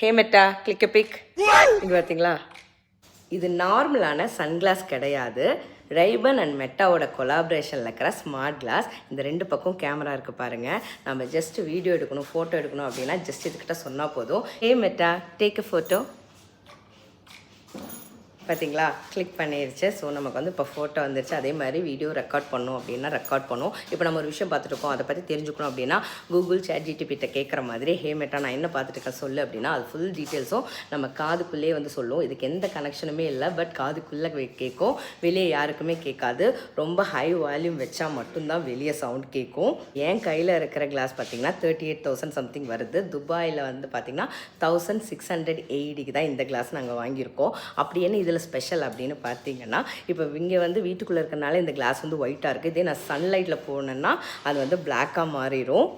ஹே meta click big இங்கே பார்த்தீங்களா, இது நார்மலான சன்கிளாஸ் கிடையாது. ரைபன் அண்ட் மெட்டாவோட கொலாபரேஷனில் இருக்கிற ஸ்மார்ட் கிளாஸ். இந்த ரெண்டு பக்கம் கேமரா இருக்குது பாருங்கள். நம்ம ஜஸ்ட் வீடியோ எடுக்கணும், ஃபோட்டோ எடுக்கணும் அப்படின்னா ஜஸ்ட் இதுக்கிட்ட சொன்னால் போதும். ஹே மெட்டா டேக் எ ஃபோட்டோ. பார்த்தீங்களா, கிளிக் பண்ணிடுச்சு. ஸோ நமக்கு வந்து இப்போ ஃபோட்டோ வந்துருச்சு. அதே மாதிரி வீடியோ ரெக்கார்ட் பண்ணணும் அப்படின்னா ரெக்கார்ட் பண்ணும். இப்போ நம்ம ஒரு விஷயம் பார்த்துட்டு இருக்கோம், அதை பற்றி தெரிஞ்சுக்கணும் அப்படின்னா கூகுள் ChatGPT கேட்குற மாதிரி ஹே மெட்டா நான் என்ன பார்த்துட்டு இருக்கேன் சொல்லு அப்படின்னா அது ஃபுல் டீட்டெயில்ஸும் நம்ம காதுக்குள்ளே வந்து சொல்லும். இதுக்கு எந்த கனெக்ஷனுமே இல்லை, பட் காதுக்குள்ளே கேட்கும், வெளியே யாருக்குமே கேட்காது. ரொம்ப ஹை வால்யூம் வச்சா மட்டும்தான் வெளியே சவுண்ட் கேட்கும். என் கையில் இருக்கிற கிளாஸ் பார்த்தீங்கன்னா 38,000 சம்திங் வருது. துபாயில் வந்து பார்த்தீங்கன்னா 1680 தான் இந்த கிளாஸ் நாங்கள் வாங்கியிருக்கோம். அப்படி என்ன இதில் ஸ்பெஷல் அப்படின்னு பார்த்தீங்கன்னா, இப்போ இங்கே வந்து வீட்டுக்குள்ளே இருக்கிறனால இந்த கிளாஸ் வந்து ஒயிட்டாக இருக்குது. இதே நான் சன்லைட்டில் போனேன்னா அது வந்து பிளாக்காக மாறிடும்.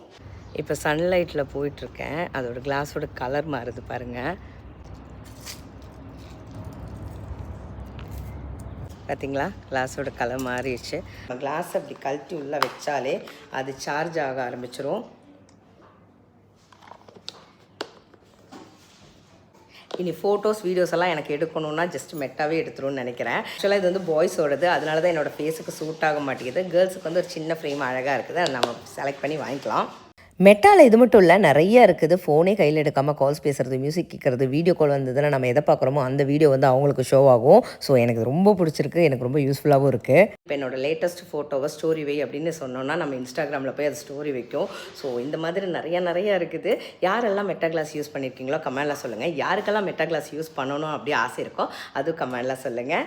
இப்போ சன்லைட்டில் போயிட்டுருக்கேன், அதோட கிளாஸோட கலர் மாறுது பாருங்கள். பார்த்தீங்களா, கிளாஸோட கலர் மாறிடுச்சு. கிளாஸ் அப்படி கழட்டி உள்ளே வச்சாலே அது சார்ஜ் ஆக ஆரம்பிச்சிரும். இனி ஃபோட்டோஸ் வீடியோஸ் எல்லாம் எனக்கு எடுக்கணும்னா ஜஸ்ட் மெட்டாவே எடுத்துருன்னு நினைக்கிறேன். ஆக்சுவலாக இது வந்து பாய்ஸோடது, அதனால தான் என்னோடய ஃபேஸுக்கு சூட் ஆக மாட்டேங்குது. கேர்ள்ஸுக்கு வந்து ஒரு சின்ன ஃப்ரேம் அழகாக இருக்குது, அதை நம்ம செலக்ட் பண்ணி வாங்கிக்கலாம். மெட்டாவில் இது மட்டும் இல்லை, நிறைய இருக்குது. ஃபோனே கையில் எடுக்காமல் கால்ஸ் பேசுகிறது, மியூசிக் கேட்குறது, வீடியோ கால் வந்ததுன்னா நம்ம எதை பார்க்குறோமோ அந்த வீடியோ வந்து அவங்களுக்கு ஷோ ஆகும். ஸோ எனக்கு ரொம்ப பிடிச்சிருக்கு, எனக்கு ரொம்ப யூஸ்ஃபுல்லாகவும் இருக்குது. இப்போ என்னோட லேட்டஸ்ட் ஃபோட்டோவை ஸ்டோரி வை அப்படின்னு சொன்னோன்னா நம்ம இன்ஸ்டாகிராமில் போய் அது ஸ்டோரி வைக்கும். ஸோ இந்த மாதிரி நிறையா இருக்குது. யாரெல்லாம் மெட்டா கிளாஸ் யூஸ் பண்ணியிருக்கீங்களோ கமெண்ட்ல சொல்லுங்கள். யாருக்கெல்லாம் மெட்டா கிளாஸ் யூஸ் பண்ணணும் அப்படி ஆசை இருக்கோ அதுவும் கமெண்ட்ல சொல்லுங்கள்.